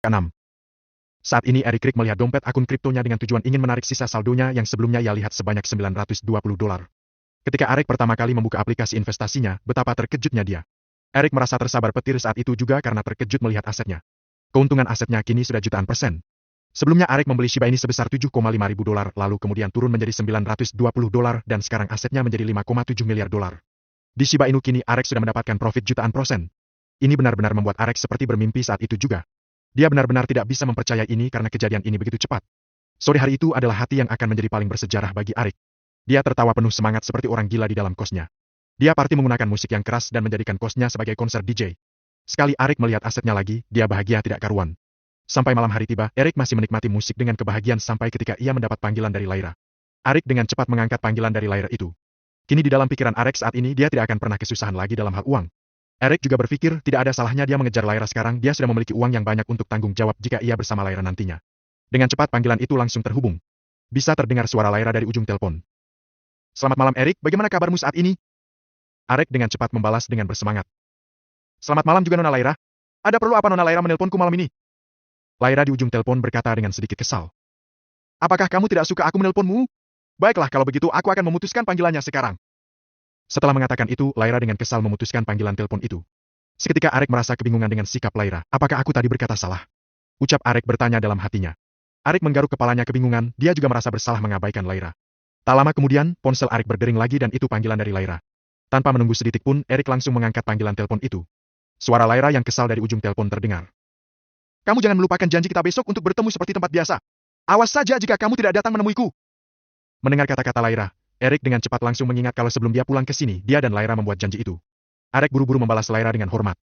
Keenam. Saat ini Eric Crick melihat dompet akun kriptonya dengan tujuan ingin menarik sisa saldonya yang sebelumnya ia lihat sebanyak $920. Ketika Eric pertama kali membuka aplikasi investasinya, betapa terkejutnya dia. Eric merasa tersabar petir saat itu juga karena terkejut melihat asetnya. Keuntungan asetnya kini sudah jutaan %. Sebelumnya Eric membeli Shiba Inu sebesar $7,5 ribu, lalu kemudian turun menjadi $920 dan sekarang asetnya menjadi $5,7 miliar. Di Shiba Inu kini Eric sudah mendapatkan profit jutaan %. Ini benar-benar membuat Eric seperti bermimpi saat itu juga. Dia benar-benar tidak bisa mempercayai ini karena kejadian ini begitu cepat. Sore hari itu adalah hati yang akan menjadi paling bersejarah bagi Eric. Dia tertawa penuh semangat seperti orang gila di dalam kosnya. Dia party menggunakan musik yang keras dan menjadikan kosnya sebagai konser DJ. Sekali Eric melihat asetnya lagi, dia bahagia tidak karuan. Sampai malam hari tiba, Eric masih menikmati musik dengan kebahagiaan sampai ketika ia mendapat panggilan dari Lyra. Eric dengan cepat mengangkat panggilan dari Lyra itu. Kini di dalam pikiran Eric saat ini dia tidak akan pernah kesusahan lagi dalam hal uang. Eric juga berpikir tidak ada salahnya dia mengejar Lyra sekarang, dia sudah memiliki uang yang banyak untuk tanggung jawab jika ia bersama Lyra nantinya. Dengan cepat panggilan itu langsung terhubung. Bisa terdengar suara Lyra dari ujung telepon. Selamat malam Eric, bagaimana kabarmu saat ini? Eric dengan cepat membalas dengan bersemangat. Selamat malam juga Nona Lyra. Ada perlu apa Nona Lyra menelponku malam ini? Lyra di ujung telepon berkata dengan sedikit kesal. Apakah kamu tidak suka aku menelponmu? Baiklah kalau begitu aku akan memutuskan panggilannya sekarang. Setelah mengatakan itu, Lyra dengan kesal memutuskan panggilan telepon itu. Seketika Eric merasa kebingungan dengan sikap Lyra. Apakah aku tadi berkata salah? Ucap Eric bertanya dalam hatinya. Eric menggaruk kepalanya kebingungan, dia juga merasa bersalah mengabaikan Lyra. Tak lama kemudian, ponsel Eric berdering lagi dan itu panggilan dari Lyra. Tanpa menunggu sedetik pun, Eric langsung mengangkat panggilan telepon itu. Suara Lyra yang kesal dari ujung telepon terdengar. Kamu jangan melupakan janji kita besok untuk bertemu seperti tempat biasa. Awas saja jika kamu tidak datang menemuiku. Mendengar kata-kata Lyra, Eric dengan cepat langsung mengingat kalau sebelum dia pulang ke sini, dia dan Lyra membuat janji itu. Eric buru-buru membalas Lyra dengan hormat.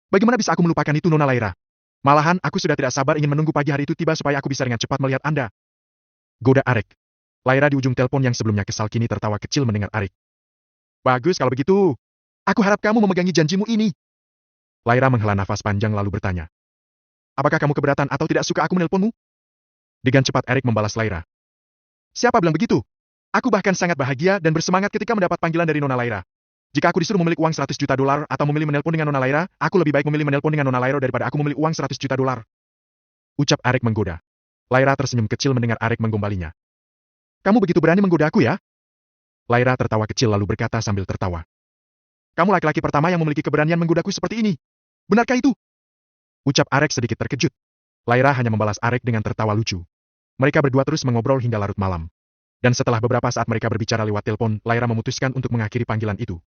Bagaimana bisa aku melupakan itu Nona Lyra? Malahan, aku sudah tidak sabar ingin menunggu pagi hari itu tiba supaya aku bisa dengan cepat melihat Anda. Goda Eric. Lyra di ujung telepon yang sebelumnya kesal kini tertawa kecil mendengar Eric. Bagus kalau begitu. Aku harap kamu memegangi janjimu ini. Lyra menghela nafas panjang lalu bertanya. Apakah kamu keberatan atau tidak suka aku menelponmu? Dengan cepat Eric membalas Lyra. Siapa bilang begitu? Aku bahkan sangat bahagia dan bersemangat ketika mendapat panggilan dari Nona Lyra. Jika aku disuruh memilih uang $100 juta atau memilih menelpon dengan Nona Lyra, aku lebih baik memilih menelpon dengan Nona Lyra daripada aku memilih uang $100 juta. Ucap Eric menggoda. Lyra tersenyum kecil mendengar Eric menggombalinya. Kamu begitu berani menggoda aku ya? Lyra tertawa kecil lalu berkata sambil tertawa. Kamu laki-laki pertama yang memiliki keberanian menggodaku seperti ini. Benarkah itu? Ucap Eric sedikit terkejut. Lyra hanya membalas Eric dengan tertawa lucu. Mereka berdua terus mengobrol hingga larut malam. Dan setelah beberapa saat mereka berbicara lewat telepon, Lyra memutuskan untuk mengakhiri panggilan itu.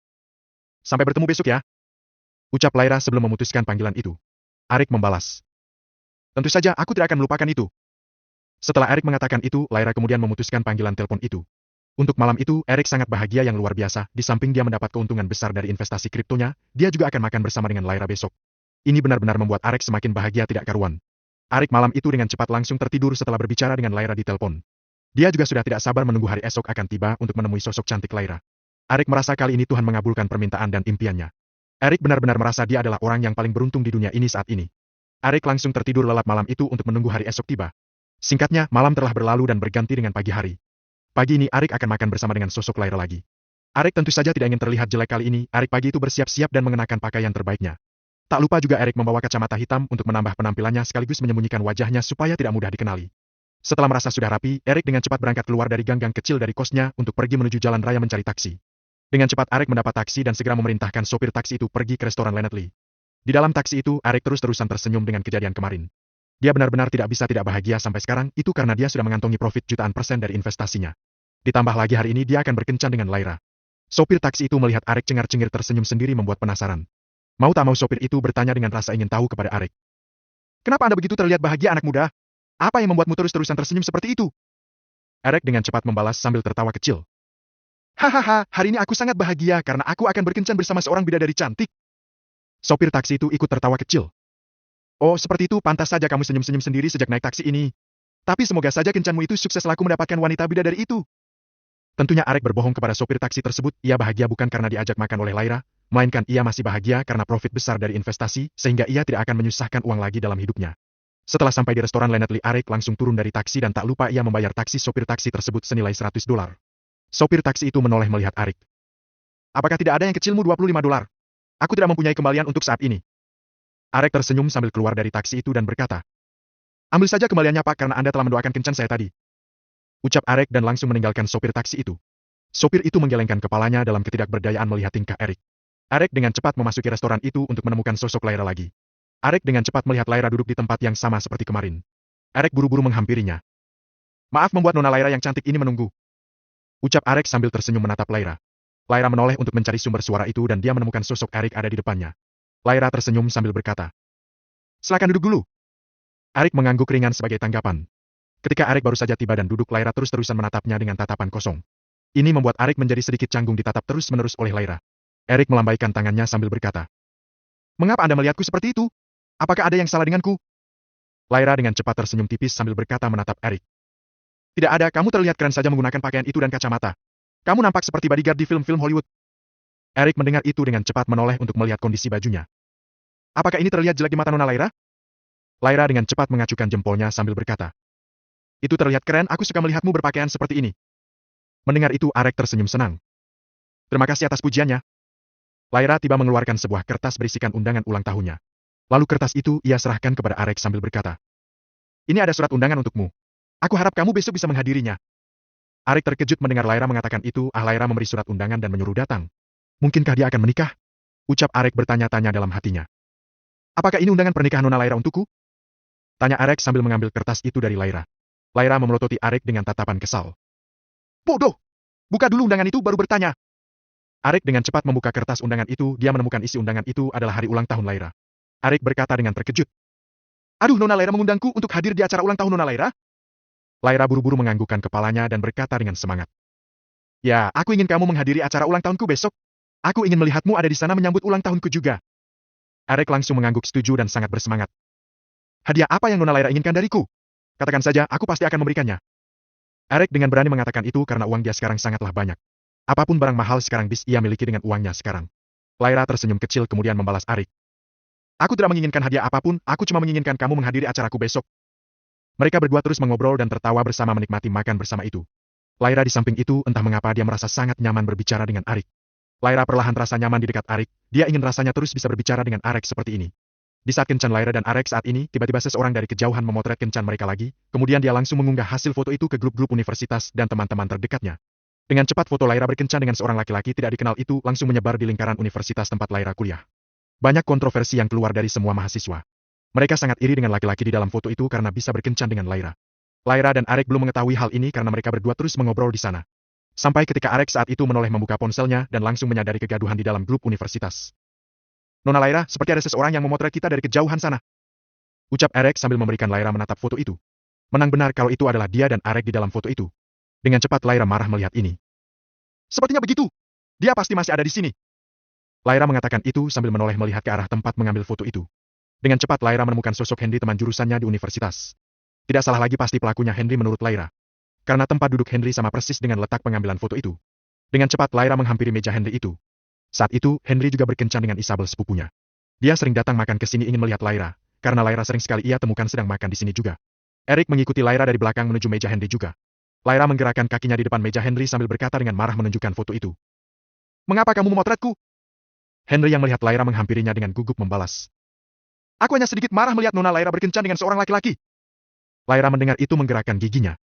Sampai bertemu besok ya. Ucap Lyra sebelum memutuskan panggilan itu. Eric membalas. Tentu saja aku tidak akan melupakan itu. Setelah Eric mengatakan itu, Lyra kemudian memutuskan panggilan telepon itu. Untuk malam itu, Eric sangat bahagia yang luar biasa, di samping dia mendapat keuntungan besar dari investasi kriptonya, dia juga akan makan bersama dengan Lyra besok. Ini benar-benar membuat Eric semakin bahagia tidak karuan. Eric malam itu dengan cepat langsung tertidur setelah berbicara dengan Lyra di telepon. Dia juga sudah tidak sabar menunggu hari esok akan tiba untuk menemui sosok cantik Lyra. Eric merasa kali ini Tuhan mengabulkan permintaan dan impiannya. Eric benar-benar merasa dia adalah orang yang paling beruntung di dunia ini saat ini. Eric langsung tertidur lelap malam itu untuk menunggu hari esok tiba. Singkatnya, malam telah berlalu dan berganti dengan pagi hari. Pagi ini Eric akan makan bersama dengan sosok Lyra lagi. Eric tentu saja tidak ingin terlihat jelek kali ini, Eric pagi itu bersiap-siap dan mengenakan pakaian terbaiknya. Tak lupa juga Eric membawa kacamata hitam untuk menambah penampilannya sekaligus menyembunyikan wajahnya supaya tidak mudah dikenali. Setelah merasa sudah rapi, Eric dengan cepat berangkat keluar dari gang-gang kecil dari kosnya untuk pergi menuju jalan raya mencari taksi. Dengan cepat Eric mendapat taksi dan segera memerintahkan sopir taksi itu pergi ke restoran Leonard Lee. Di dalam taksi itu, Eric terus-terusan tersenyum dengan kejadian kemarin. Dia benar-benar tidak bisa tidak bahagia sampai sekarang, itu karena dia sudah mengantongi profit jutaan % dari investasinya. Ditambah lagi hari ini dia akan berkencan dengan Lyra. Sopir taksi itu melihat Eric cengar-cengir tersenyum sendiri membuat penasaran. Mau tak mau sopir itu bertanya dengan rasa ingin tahu kepada Eric. Kenapa Anda begitu terlihat bahagia anak muda? Apa yang membuatmu terus-terusan tersenyum seperti itu? Eric dengan cepat membalas sambil tertawa kecil. Hahaha, hari ini aku sangat bahagia karena aku akan berkencan bersama seorang bidadari cantik. Sopir taksi itu ikut tertawa kecil. Oh, seperti itu, pantas saja kamu senyum-senyum sendiri sejak naik taksi ini. Tapi semoga saja kencanmu itu sukses laku mendapatkan wanita bidadari itu. Tentunya Eric berbohong kepada sopir taksi tersebut, ia bahagia bukan karena diajak makan oleh Lyra, melainkan ia masih bahagia karena profit besar dari investasi, sehingga ia tidak akan menyusahkan uang lagi dalam hidupnya. Setelah sampai di restoran Leonard Lee, Eric langsung turun dari taksi dan tak lupa ia membayar taksi sopir taksi tersebut senilai $100. Sopir taksi itu menoleh melihat Eric. Apakah tidak ada yang kecilmu $25? Aku tidak mempunyai kembalian untuk saat ini. Arek tersenyum sambil keluar dari taksi itu dan berkata, "Ambil saja kembaliannya Pak karena Anda telah mendoakan kencan saya tadi." Ucap Arek dan langsung meninggalkan sopir taksi itu. Sopir itu menggelengkan kepalanya dalam ketidakberdayaan melihat tingkah Erik. Arek dengan cepat memasuki restoran itu untuk menemukan sosok Lyra lagi. Arek dengan cepat melihat Lyra duduk di tempat yang sama seperti kemarin. Arek buru-buru menghampirinya. "Maaf membuat Nona Lyra yang cantik ini menunggu." Ucap Arek sambil tersenyum menatap Lyra. Lyra menoleh untuk mencari sumber suara itu dan dia menemukan sosok Erik ada di depannya. Lyra tersenyum sambil berkata, "Silakan duduk dulu." Arik mengangguk ringan sebagai tanggapan. Ketika Arik baru saja tiba dan duduk, Lyra terus-terusan menatapnya dengan tatapan kosong. Ini membuat Arik menjadi sedikit canggung ditatap terus-menerus oleh Lyra. Erik melambaikan tangannya sambil berkata, "Mengapa Anda melihatku seperti itu? Apakah ada yang salah denganku?" Lyra dengan cepat tersenyum tipis sambil berkata menatap Erik. "Tidak ada, kamu terlihat keren saja menggunakan pakaian itu dan kacamata. Kamu nampak seperti bodyguard di film-film Hollywood." Erik mendengar itu dengan cepat menoleh untuk melihat kondisi bajunya. "Apakah ini terlihat jelek di mata Nona Lyra?" Lyra dengan cepat mengacukan jempolnya sambil berkata, "Itu terlihat keren, aku suka melihatmu berpakaian seperti ini." Mendengar itu Arek tersenyum senang. "Terima kasih atas pujiannya." Lyra tiba mengeluarkan sebuah kertas berisikan undangan ulang tahunnya. Lalu kertas itu ia serahkan kepada Arek sambil berkata, "Ini ada surat undangan untukmu. Aku harap kamu besok bisa menghadirinya." Arek terkejut mendengar Lyra mengatakan itu. Lyra memberi surat undangan dan menyuruh datang. Mungkinkah dia akan menikah? Ucap Arek bertanya-tanya dalam hatinya. "Apakah ini undangan pernikahan Nona Lyra untukku?" Tanya Arek sambil mengambil kertas itu dari Lyra. Lyra memelototi Arek dengan tatapan kesal. "Bodoh! Buka dulu undangan itu baru bertanya." Arek dengan cepat membuka kertas undangan itu. Dia menemukan isi undangan itu adalah hari ulang tahun Lyra. Arek berkata dengan terkejut, "Aduh, Nona Lyra mengundangku untuk hadir di acara ulang tahun Nona Lyra?" Lyra buru-buru menganggukkan kepalanya dan berkata dengan semangat, "Ya, aku ingin kamu menghadiri acara ulang tahunku besok. Aku ingin melihatmu ada di sana menyambut ulang tahunku juga." Arek langsung mengangguk setuju dan sangat bersemangat. "Hadiah apa yang Nona Lyra inginkan dariku? Katakan saja, aku pasti akan memberikannya." Arek dengan berani mengatakan itu karena uang dia sekarang sangatlah banyak. Apapun barang mahal sekarang bisa ia miliki dengan uangnya sekarang. Lyra tersenyum kecil kemudian membalas Arek. "Aku tidak menginginkan hadiah apapun, aku cuma menginginkan kamu menghadiri acaraku besok." Mereka berdua terus mengobrol dan tertawa bersama menikmati makan bersama itu. Lyra di samping itu entah mengapa dia merasa sangat nyaman berbicara dengan Arek. Lyra perlahan terasa nyaman di dekat Arek, dia ingin rasanya terus bisa berbicara dengan Arek seperti ini. Di saat kencan Lyra dan Arek saat ini, tiba-tiba seseorang dari kejauhan memotret kencan mereka lagi, kemudian dia langsung mengunggah hasil foto itu ke grup-grup universitas dan teman-teman terdekatnya. Dengan cepat foto Lyra berkencan dengan seorang laki-laki tidak dikenal itu langsung menyebar di lingkaran universitas tempat Lyra kuliah. Banyak kontroversi yang keluar dari semua mahasiswa. Mereka sangat iri dengan laki-laki di dalam foto itu karena bisa berkencan dengan Lyra. Lyra dan Arek belum mengetahui hal ini karena mereka berdua terus mengobrol di sana. Sampai ketika Arek saat itu menoleh membuka ponselnya dan langsung menyadari kegaduhan di dalam grup universitas. "Nona Lyra, seperti ada seseorang yang memotret kita dari kejauhan sana." Ucap Arek sambil memberikan Lyra menatap foto itu. Menang benar kalau itu adalah dia dan Arek di dalam foto itu. Dengan cepat Lyra marah melihat ini. "Sepertinya begitu. Dia pasti masih ada di sini." Lyra mengatakan itu sambil menoleh melihat ke arah tempat mengambil foto itu. Dengan cepat Lyra menemukan sosok Henry teman jurusannya di universitas. Tidak salah lagi pasti pelakunya Henry menurut Lyra. Karena tempat duduk Henry sama persis dengan letak pengambilan foto itu. Dengan cepat Lyra menghampiri meja Henry itu. Saat itu, Henry juga berkencan dengan Isabel sepupunya. Dia sering datang makan ke sini ingin melihat Lyra, karena Lyra sering sekali ia temukan sedang makan di sini juga. Eric mengikuti Lyra dari belakang menuju meja Henry juga. Lyra menggerakkan kakinya di depan meja Henry sambil berkata dengan marah menunjukkan foto itu. "Mengapa kamu memotretku?" Henry yang melihat Lyra menghampirinya dengan gugup membalas. "Aku hanya sedikit marah melihat Nona Lyra berkencan dengan seorang laki-laki." Lyra mendengar itu menggerakkan giginya.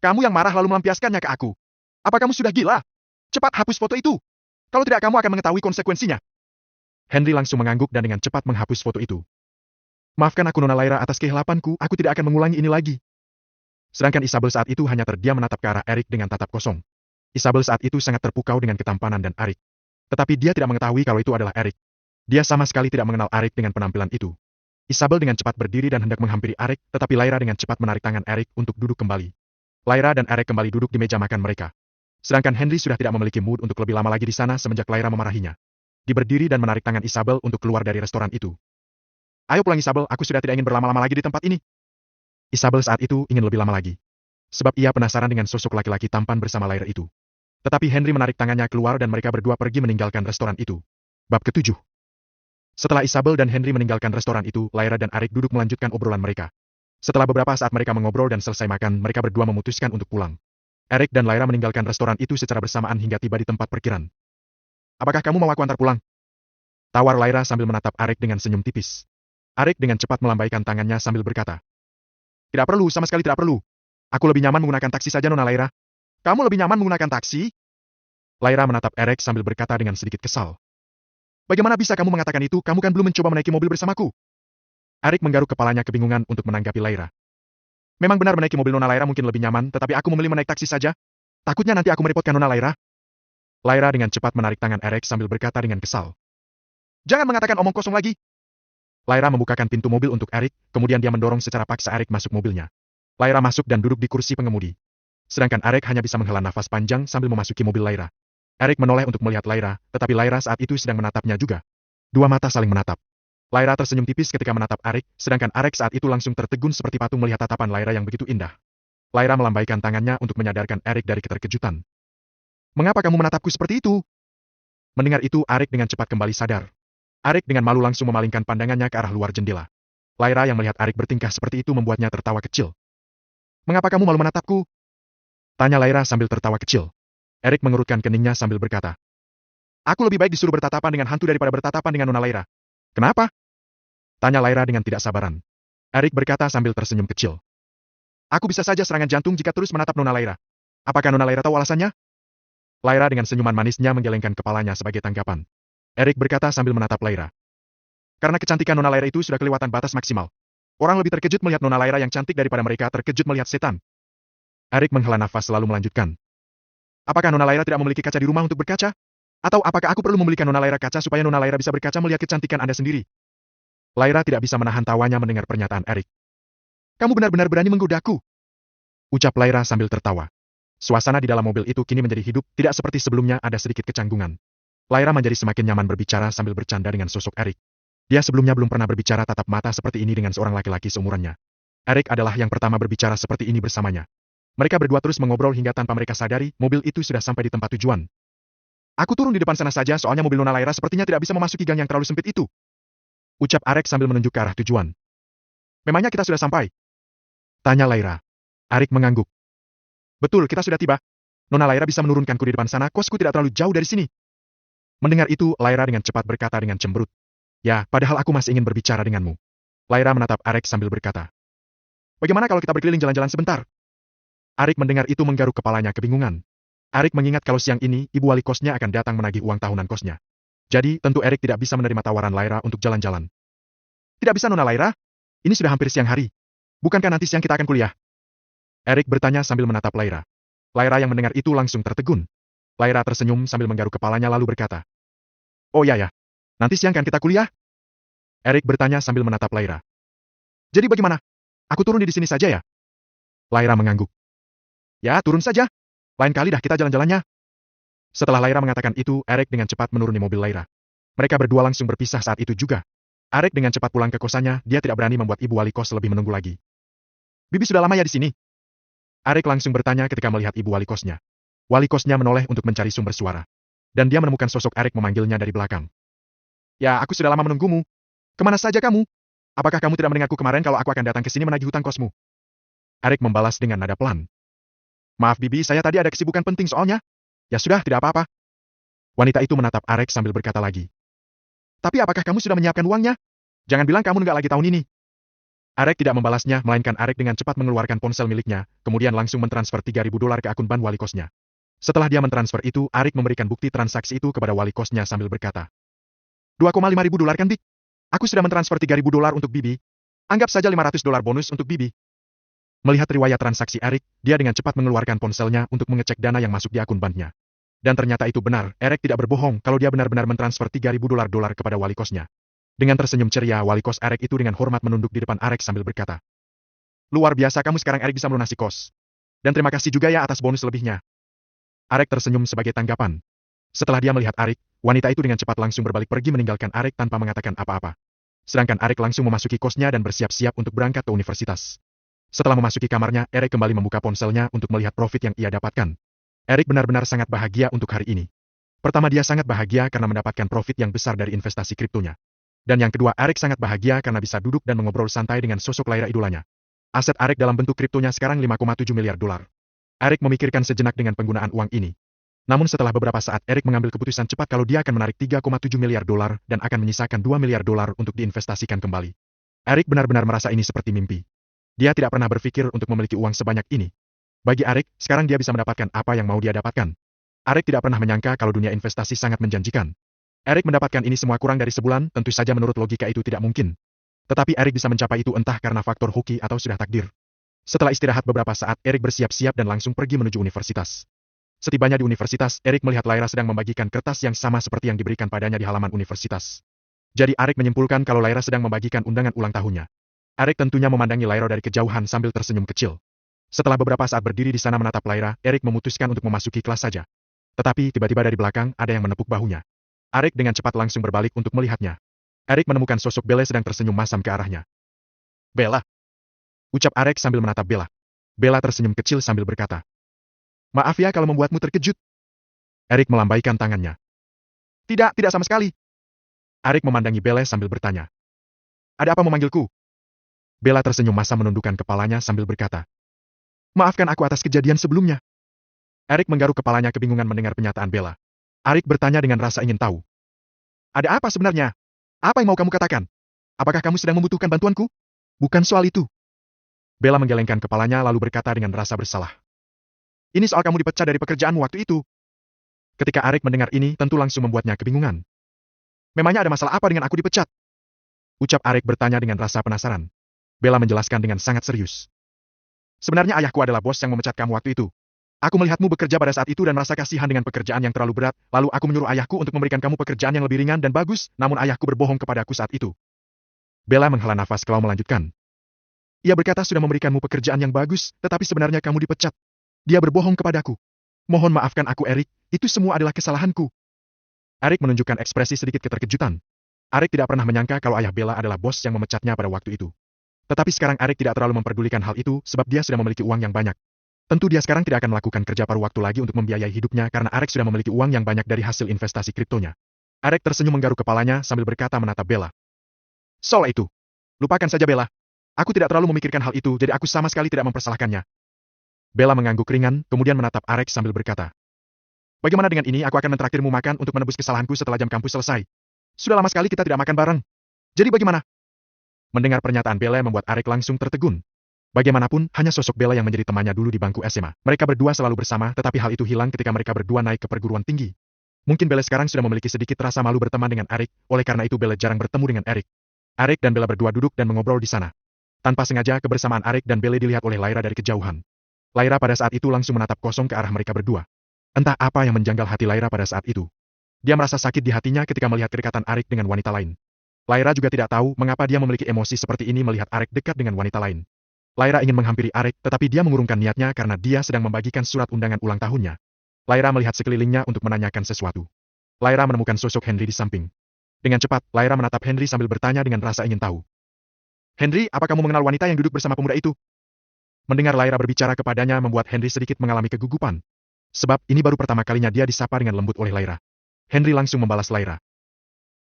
"Kamu yang marah lalu melampiaskannya ke aku. Apa kamu sudah gila? Cepat hapus foto itu. Kalau tidak kamu akan mengetahui konsekuensinya." Henry langsung mengangguk dan dengan cepat menghapus foto itu. "Maafkan aku Nona Lyra atas kehilapanku, aku tidak akan mengulangi ini lagi." Sedangkan Isabel saat itu hanya terdiam menatap ke arah Eric dengan tatap kosong. Isabel saat itu sangat terpukau dengan ketampanan dan Eric. Tetapi dia tidak mengetahui kalau itu adalah Eric. Dia sama sekali tidak mengenal Eric dengan penampilan itu. Isabel dengan cepat berdiri dan hendak menghampiri Eric, tetapi Lyra dengan cepat menarik tangan Eric untuk duduk kembali. Lyra dan Eric kembali duduk di meja makan mereka. Sedangkan Henry sudah tidak memiliki mood untuk lebih lama lagi di sana semenjak Lyra memarahinya. Dia berdiri dan menarik tangan Isabel untuk keluar dari restoran itu. "Ayo pulang Isabel, aku sudah tidak ingin berlama-lama lagi di tempat ini." Isabel saat itu ingin lebih lama lagi. Sebab ia penasaran dengan sosok laki-laki tampan bersama Lyra itu. Tetapi Henry menarik tangannya keluar dan mereka berdua pergi meninggalkan restoran itu. Bab ke-7. Setelah Isabel dan Henry meninggalkan restoran itu, Lyra dan Eric duduk melanjutkan obrolan mereka. Setelah beberapa saat mereka mengobrol dan selesai makan, mereka berdua memutuskan untuk pulang. Eric dan Lyra meninggalkan restoran itu secara bersamaan hingga tiba di tempat parkiran. "Apakah kamu mau aku antar pulang?" tawar Lyra sambil menatap Eric dengan senyum tipis. Arik dengan cepat melambaikan tangannya sambil berkata, "Tidak perlu, sama sekali tidak perlu. Aku lebih nyaman menggunakan taksi saja, Nona Laira." "Kamu lebih nyaman menggunakan taksi?" Laira menatap Arik sambil berkata dengan sedikit kesal. "Bagaimana bisa kamu mengatakan itu? Kamu kan belum mencoba menaiki mobil bersamaku." Arik menggaruk kepalanya kebingungan untuk menanggapi Laira. "Memang benar menaiki mobil Nona Laira mungkin lebih nyaman, tetapi aku memilih menaik taksi saja. Takutnya nanti aku merepotkan Nona Laira." Laira dengan cepat menarik tangan Arik sambil berkata dengan kesal. "Jangan mengatakan omong kosong lagi." Laira membukakan pintu mobil untuk Arik, kemudian dia mendorong secara paksa Arik masuk mobilnya. Laira masuk dan duduk di kursi pengemudi. Sedangkan Arik hanya bisa menghela nafas panjang sambil memasuki mobil Laira. Arik menoleh untuk melihat Laira, tetapi Laira saat itu sedang menatapnya juga. Dua mata saling menatap. Laira tersenyum tipis ketika menatap Arik, sedangkan Arik saat itu langsung tertegun seperti patung melihat tatapan Laira yang begitu indah. Laira melambaikan tangannya untuk menyadarkan Arik dari keterkejutan. "Mengapa kamu menatapku seperti itu?" Mendengar itu, Arik dengan cepat kembali sadar. Arik dengan malu langsung memalingkan pandangannya ke arah luar jendela. Laira yang melihat Arik bertingkah seperti itu membuatnya tertawa kecil. "Mengapa kamu malu menatapku?" tanya Laira sambil tertawa kecil. Arik mengerutkan keningnya sambil berkata, "Aku lebih baik disuruh bertatapan dengan hantu daripada bertatapan dengan Nona Laira." "Kenapa?" tanya Laira dengan tidak sabaran. Arik berkata sambil tersenyum kecil. "Aku bisa saja serangan jantung jika terus menatap Nona Laira. Apakah Nona Laira tahu alasannya?" Laira dengan senyuman manisnya menggelengkan kepalanya sebagai tanggapan. Arik berkata sambil menatap Laira. "Karena kecantikan Nona Laira itu sudah kelewatan batas maksimal. Orang lebih terkejut melihat Nona Laira yang cantik daripada mereka terkejut melihat setan." Arik menghela nafas lalu melanjutkan. "Apakah Nona Laira tidak memiliki kaca di rumah untuk berkaca? Atau apakah aku perlu membelikan Nona Laira kaca supaya Nona Laira bisa berkaca melihat kecantikan Anda sendiri?" Laira tidak bisa menahan tawanya mendengar pernyataan Arik. "Kamu benar-benar berani menggodaku," ucap Laira sambil tertawa. Suasana di dalam mobil itu kini menjadi hidup, tidak seperti sebelumnya ada sedikit kecanggungan. Laira menjadi semakin nyaman berbicara sambil bercanda dengan sosok Arik. Dia sebelumnya belum pernah berbicara tatap mata seperti ini dengan seorang laki-laki seumurannya. Arik adalah yang pertama berbicara seperti ini bersamanya. Mereka berdua terus mengobrol hingga tanpa mereka sadari, mobil itu sudah sampai di tempat tujuan. "Aku turun di depan sana saja soalnya mobil Nona Laira sepertinya tidak bisa memasuki gang yang terlalu sempit itu," ucap Arik sambil menunjuk ke arah tujuan. "Memangnya kita sudah sampai?" tanya Laira. Arik mengangguk. "Betul, kita sudah tiba. Nona Laira bisa menurunkanku di depan sana, kosku tidak terlalu jauh dari sini." Mendengar itu, Laira dengan cepat berkata dengan cemberut. "Ya, padahal aku masih ingin berbicara denganmu." Laira menatap Arik sambil berkata. "Bagaimana kalau kita berkeliling jalan-jalan sebentar?" Arik mendengar itu menggaruk kepalanya kebingungan. Arik mengingat kalau siang ini, ibu wali kosnya akan datang menagih uang tahunan kosnya. Jadi, tentu Arik tidak bisa menerima tawaran Laira untuk jalan-jalan. "Tidak bisa Nona Laira? Ini sudah hampir siang hari. Bukankah nanti siang kita akan kuliah?" Arik bertanya sambil menatap Laira. Laira yang mendengar itu langsung tertegun. Laira tersenyum sambil menggaruk kepalanya lalu berkata. "Oh ya ya. Nanti siang kan kita kuliah?" Arik bertanya sambil menatap Laira. "Jadi bagaimana? Aku turun di sini saja ya?" Laira mengangguk. "Ya, turun saja. Lain kali dah kita jalan-jalannya." Setelah Laira mengatakan itu, Arik dengan cepat menuruni mobil Laira. Mereka berdua langsung berpisah saat itu juga. Arik dengan cepat pulang ke kosannya, dia tidak berani membuat ibu wali kos lebih menunggu lagi. "Bibi sudah lama ya di sini?" Arik langsung bertanya ketika melihat ibu wali kosnya. Wali kosnya menoleh untuk mencari sumber suara. Dan dia menemukan sosok Arik memanggilnya dari belakang. "Ya, aku sudah lama menunggumu. Kemana saja kamu? Apakah kamu tidak mendengarku kemarin kalau aku akan datang ke sini menagih hutang kosmu?" Arik membalas dengan nada pelan. "Maaf Bibi, saya tadi ada kesibukan penting soalnya." "Ya sudah, tidak apa-apa." Wanita itu menatap Arik sambil berkata lagi. "Tapi apakah kamu sudah menyiapkan uangnya? Jangan bilang kamu nggak lagi tahun ini." Arik tidak membalasnya, melainkan Arik dengan cepat mengeluarkan ponsel miliknya, kemudian langsung mentransfer $3.000 ke akun bank wali kosnya. Setelah dia mentransfer itu, Arik memberikan bukti transaksi itu kepada wali kosnya sambil berkata. $2,500 kan, Dik? Aku sudah mentransfer $3.000 untuk Bibi. Anggap saja $500 bonus untuk Bibi." Melihat riwayat transaksi Arik, dia dengan cepat mengeluarkan ponselnya untuk mengecek dana yang masuk di akun banknya. Dan ternyata itu benar, Arik tidak berbohong kalau dia benar-benar mentransfer $3.000 kepada wali kosnya. Dengan tersenyum ceria, wali kos Arik itu dengan hormat menunduk di depan Arik sambil berkata. "Luar biasa kamu sekarang Arik bisa melunasi kos. Dan terima kasih juga ya atas bonus lebihnya." Arik tersenyum sebagai tanggapan. Setelah dia melihat Arik, wanita itu dengan cepat langsung berbalik pergi meninggalkan Arik tanpa mengatakan apa-apa. Sedangkan Arik langsung memasuki kosnya dan bersiap-siap untuk berangkat ke universitas. Setelah memasuki kamarnya, Arik kembali membuka ponselnya untuk melihat profit yang ia dapatkan. Arik benar-benar sangat bahagia untuk hari ini. Pertama, dia sangat bahagia karena mendapatkan profit yang besar dari investasi kriptonya. Dan yang kedua, Arik sangat bahagia karena bisa duduk dan mengobrol santai dengan sosok Laira idolanya. Aset Arik dalam bentuk kriptonya sekarang $5,7 miliar. Arik memikirkan sejenak dengan penggunaan uang ini. Namun setelah beberapa saat, Arik mengambil keputusan cepat kalau dia akan menarik $3,7 miliar dan akan menyisakan $2 miliar untuk diinvestasikan kembali. Erik benar-benar merasa ini seperti mimpi. Dia tidak pernah berpikir untuk memiliki uang sebanyak ini. Bagi Erik, sekarang dia bisa mendapatkan apa yang mau dia dapatkan. Erik tidak pernah menyangka kalau dunia investasi sangat menjanjikan. Erik mendapatkan ini semua kurang dari sebulan, tentu saja menurut logika itu tidak mungkin. Tetapi Erik bisa mencapai itu entah karena faktor hoki atau sudah takdir. Setelah istirahat beberapa saat, Erik bersiap-siap dan langsung pergi menuju universitas. Setibanya di universitas, Erik melihat Lyra sedang membagikan kertas yang sama seperti yang diberikan padanya di halaman universitas. Jadi Erik menyimpulkan kalau Lyra sedang membagikan undangan ulang tahunnya. Erik tentunya memandangi Lyra dari kejauhan sambil tersenyum kecil. Setelah beberapa saat berdiri di sana menatap Lyra, Erik memutuskan untuk memasuki kelas saja. Tetapi tiba-tiba dari belakang ada yang menepuk bahunya. Erik dengan cepat langsung berbalik untuk melihatnya. Erik menemukan sosok Bella sedang tersenyum masam ke arahnya. Bella, ucap Erik sambil menatap Bella. Bella tersenyum kecil sambil berkata, maaf ya kalau membuatmu terkejut. Erik melambaikan tangannya. Tidak sama sekali. Erik memandangi Bella sambil bertanya. Ada apa memanggilku? Bella tersenyum masam menundukkan kepalanya sambil berkata. Maafkan aku atas kejadian sebelumnya. Erik menggaruk kepalanya kebingungan mendengar pernyataan Bella. Erik bertanya dengan rasa ingin tahu. Ada apa sebenarnya? Apa yang mau kamu katakan? Apakah kamu sedang membutuhkan bantuanku? Bukan soal itu. Bella menggelengkan kepalanya lalu berkata dengan rasa bersalah. Ini soal kamu dipecat dari pekerjaanmu waktu itu. Ketika Erik mendengar ini, tentu langsung membuatnya kebingungan. Memangnya ada masalah apa dengan aku dipecat? Ucap Erik bertanya dengan rasa penasaran. Bella menjelaskan dengan sangat serius. Sebenarnya ayahku adalah bos yang memecat kamu waktu itu. Aku melihatmu bekerja pada saat itu dan merasa kasihan dengan pekerjaan yang terlalu berat, lalu aku menyuruh ayahku untuk memberikan kamu pekerjaan yang lebih ringan dan bagus, namun ayahku berbohong kepadaku saat itu. Bella menghela nafas lalu melanjutkan. Ia berkata sudah memberikanmu pekerjaan yang bagus, tetapi sebenarnya kamu dipecat. Dia berbohong kepadaku. Mohon maafkan aku Erik, itu semua adalah kesalahanku. Erik menunjukkan ekspresi sedikit keterkejutan. Erik tidak pernah menyangka kalau ayah Bella adalah bos yang memecatnya pada waktu itu. Tetapi sekarang Erik tidak terlalu memperdulikan hal itu sebab dia sudah memiliki uang yang banyak. Tentu dia sekarang tidak akan melakukan kerja paruh waktu lagi untuk membiayai hidupnya karena Erik sudah memiliki uang yang banyak dari hasil investasi kriptonya. Erik tersenyum menggaruk kepalanya sambil berkata menatap Bella. Soal itu. Lupakan saja Bella. Aku tidak terlalu memikirkan hal itu jadi aku sama sekali tidak mempersalahkannya. Bella mengangguk ringan, kemudian menatap Erik sambil berkata. Bagaimana dengan ini aku akan mentraktirmu makan untuk menebus kesalahanku setelah jam kampus selesai. Sudah lama sekali kita tidak makan bareng. Jadi bagaimana? Mendengar pernyataan Bella membuat Erik langsung tertegun. Bagaimanapun, hanya sosok Bella yang menjadi temannya dulu di bangku SMA. Mereka berdua selalu bersama, tetapi hal itu hilang ketika mereka berdua naik ke perguruan tinggi. Mungkin Bella sekarang sudah memiliki sedikit rasa malu berteman dengan Erik, oleh karena itu Bella jarang bertemu dengan Erik. Erik dan Bella berdua duduk dan mengobrol di sana. Tanpa sengaja, kebersamaan Erik dan Bella dilihat oleh Lyra dari kejauhan. Lyra pada saat itu langsung menatap kosong ke arah mereka berdua. Entah apa yang menjanggal hati Lyra pada saat itu. Dia merasa sakit di hatinya ketika melihat kedekatan Erik dengan wanita lain. Lyra juga tidak tahu mengapa dia memiliki emosi seperti ini melihat Erik dekat dengan wanita lain. Lyra ingin menghampiri Erik, tetapi dia mengurungkan niatnya karena dia sedang membagikan surat undangan ulang tahunnya. Lyra melihat sekelilingnya untuk menanyakan sesuatu. Lyra menemukan sosok Henry di samping. Dengan cepat, Lyra menatap Henry sambil bertanya dengan rasa ingin tahu. Henry, apa kamu mengenal wanita yang duduk bersama pemuda itu? Mendengar Lyra berbicara kepadanya membuat Henry sedikit mengalami kegugupan. Sebab ini baru pertama kalinya dia disapa dengan lembut oleh Lyra. Henry langsung membalas Lyra.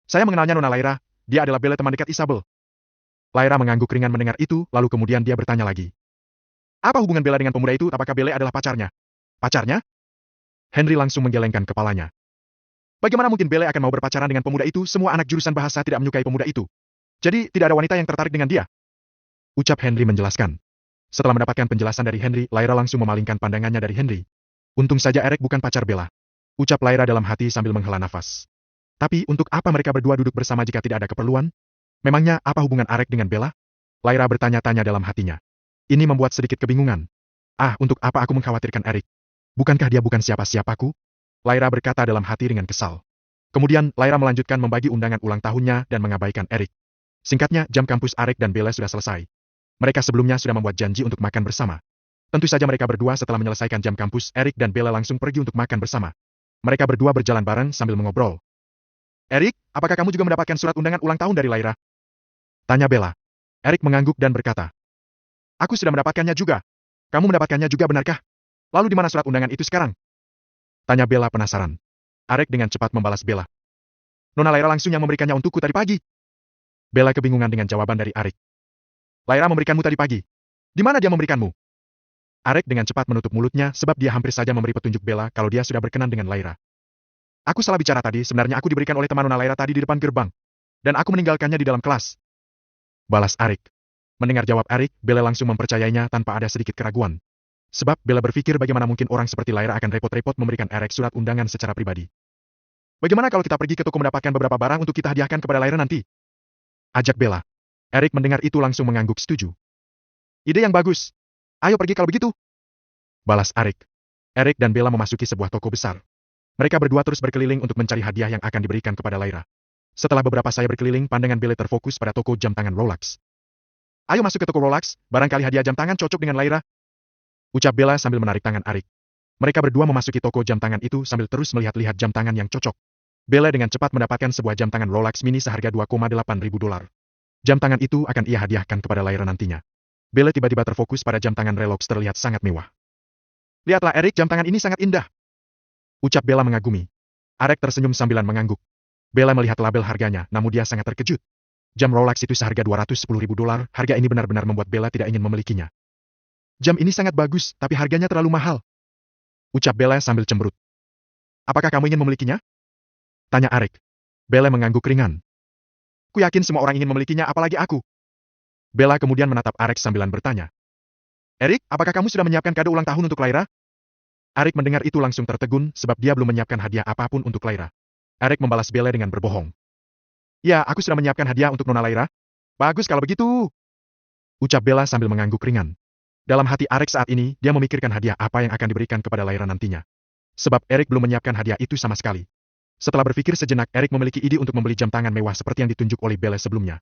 Saya mengenalnya Nona Lyra, dia adalah Bella teman dekat Isabel. Lyra mengangguk ringan mendengar itu, lalu kemudian dia bertanya lagi. Apa hubungan Bella dengan pemuda itu? Apakah Bella adalah pacarnya? Pacarnya? Henry langsung menggelengkan kepalanya. Bagaimana mungkin Bella akan mau berpacaran dengan pemuda itu? Semua anak jurusan bahasa tidak menyukai pemuda itu. Jadi, tidak ada wanita yang tertarik dengan dia. Ucap Henry menjelaskan. Setelah mendapatkan penjelasan dari Henry, Lyra langsung memalingkan pandangannya dari Henry. Untung saja Erik bukan pacar Bella. Ucap Lyra dalam hati sambil menghela nafas. Tapi, untuk apa mereka berdua duduk bersama jika tidak ada keperluan? Memangnya, apa hubungan Erik dengan Bella? Lyra bertanya-tanya dalam hatinya. Ini membuat sedikit kebingungan. Untuk apa aku mengkhawatirkan Erik? Bukankah dia bukan siapa-siapaku? Lyra berkata dalam hati dengan kesal. Kemudian, Lyra melanjutkan membagi undangan ulang tahunnya dan mengabaikan Erik. Singkatnya, jam kampus Erik dan Bella sudah selesai. Mereka sebelumnya sudah membuat janji untuk makan bersama. Tentu saja mereka berdua setelah menyelesaikan jam kampus, Erik dan Bella langsung pergi untuk makan bersama. Mereka berdua berjalan bareng sambil mengobrol. Erik, apakah kamu juga mendapatkan surat undangan ulang tahun dari Lyra? Tanya Bella. Erik mengangguk dan berkata. Aku sudah mendapatkannya juga. Kamu mendapatkannya juga benarkah? Lalu di mana surat undangan itu sekarang? Tanya Bella penasaran. Erik dengan cepat membalas Bella. Nona Lyra langsung yang memberikannya untukku tadi pagi. Bella kebingungan dengan jawaban dari Erik. Lyra memberikanmu tadi pagi. Di mana dia memberikanmu? Erik dengan cepat menutup mulutnya sebab dia hampir saja memberi petunjuk Bella kalau dia sudah berkenan dengan Lyra. Aku salah bicara tadi, sebenarnya aku diberikan oleh teman Nona Lyra tadi di depan gerbang. Dan aku meninggalkannya di dalam kelas. balas Arik. Mendengar jawab Arik, Bella langsung mempercayainya tanpa ada sedikit keraguan. Sebab Bella berpikir bagaimana mungkin orang seperti Lyra akan repot-repot memberikan Arik surat undangan secara pribadi. Bagaimana kalau kita pergi ke toko mendapatkan beberapa barang untuk kita hadiahkan kepada Lyra nanti? Ajak Bella. Arik mendengar itu langsung mengangguk setuju. Ide yang bagus. Ayo pergi kalau begitu. Balas Arik. Arik dan Bella memasuki sebuah toko besar. Mereka berdua terus berkeliling untuk mencari hadiah yang akan diberikan kepada Lyra. Setelah beberapa saya berkeliling, pandangan Bella terfokus pada toko jam tangan Rolex. Ayo masuk ke toko Rolex, barangkali hadiah jam tangan cocok dengan Lyra. Ucap Bella sambil menarik tangan Arik. Mereka berdua memasuki toko jam tangan itu sambil terus melihat-lihat jam tangan yang cocok. Bella dengan cepat mendapatkan sebuah jam tangan Rolex mini seharga 2,8 ribu dolar. Jam tangan itu akan ia hadiahkan kepada Lyra nantinya. Bella tiba-tiba terfokus pada jam tangan Rolex terlihat sangat mewah. Lihatlah Arik, jam tangan ini sangat indah. Ucap Bella mengagumi. Arik tersenyum sambilan mengangguk. Bella melihat label harganya, namun dia sangat terkejut. Jam Rolex itu seharga 210 ribu dolar, harga ini benar-benar membuat Bella tidak ingin memilikinya. Jam ini sangat bagus, tapi harganya terlalu mahal. Ucap Bella sambil cemberut. Apakah kamu ingin memilikinya? Tanya Arik. Bella mengangguk ringan. Ku yakin semua orang ingin memilikinya, apalagi aku. Bella kemudian menatap Arik sambilan bertanya. Arik, apakah kamu sudah menyiapkan kado ulang tahun untuk Lyra? Arik mendengar itu langsung tertegun, sebab dia belum menyiapkan hadiah apapun untuk Lyra. Arik membalas Bella dengan berbohong. Ya, aku sudah menyiapkan hadiah untuk Nona Lyra. Bagus kalau begitu. Ucap Bella sambil mengangguk ringan. Dalam hati Arik saat ini, dia memikirkan hadiah apa yang akan diberikan kepada Lyra nantinya. Sebab Arik belum menyiapkan hadiah itu sama sekali. Setelah berpikir sejenak, Arik memiliki ide untuk membeli jam tangan mewah seperti yang ditunjuk oleh Bella sebelumnya.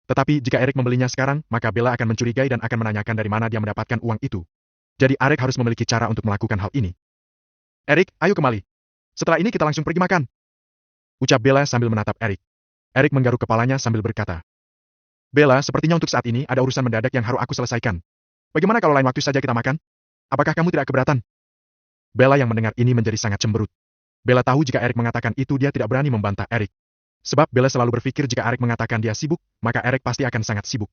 Tetapi jika Arik membelinya sekarang, maka Bella akan mencurigai dan akan menanyakan dari mana dia mendapatkan uang itu. Jadi Arik harus memiliki cara untuk melakukan hal ini. Arik, ayo kembali. Setelah ini kita langsung pergi makan. Ucap Bella sambil menatap Arik. Arik menggaruk kepalanya sambil berkata. Bella, sepertinya untuk saat ini ada urusan mendadak yang harus aku selesaikan. Bagaimana kalau lain waktu saja kita makan? Apakah kamu tidak keberatan? Bella yang mendengar ini menjadi sangat cemberut. Bella tahu jika Arik mengatakan itu dia tidak berani membantah Arik. Sebab Bella selalu berpikir jika Arik mengatakan dia sibuk, maka Arik pasti akan sangat sibuk.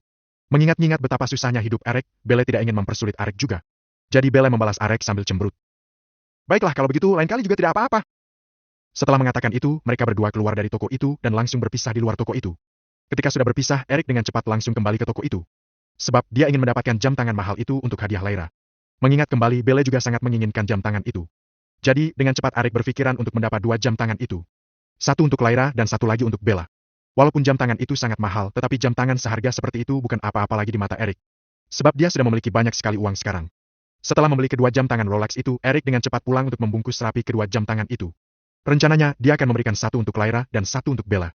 Mengingat-ingat betapa susahnya hidup Arik, Bella tidak ingin mempersulit Arik juga. Jadi Bella membalas Arik sambil cemberut. Baiklah kalau begitu, lain kali juga tidak apa-apa. Setelah mengatakan itu, mereka berdua keluar dari toko itu dan langsung berpisah di luar toko itu. Ketika sudah berpisah, Arik dengan cepat langsung kembali ke toko itu. Sebab dia ingin mendapatkan jam tangan mahal itu untuk hadiah Lyra. Mengingat kembali, Bella juga sangat menginginkan jam tangan itu. Jadi, dengan cepat Arik berpikiran untuk mendapat 2 jam tangan itu. Satu untuk Lyra dan satu lagi untuk Bella. Walaupun jam tangan itu sangat mahal, tetapi jam tangan seharga seperti itu bukan apa-apa lagi di mata Arik. Sebab dia sudah memiliki banyak sekali uang sekarang. Setelah membeli kedua jam tangan Rolex itu, Arik dengan cepat pulang untuk membungkus rapi kedua jam tangan itu. Rencananya, dia akan memberikan satu untuk Lyra dan satu untuk Bella.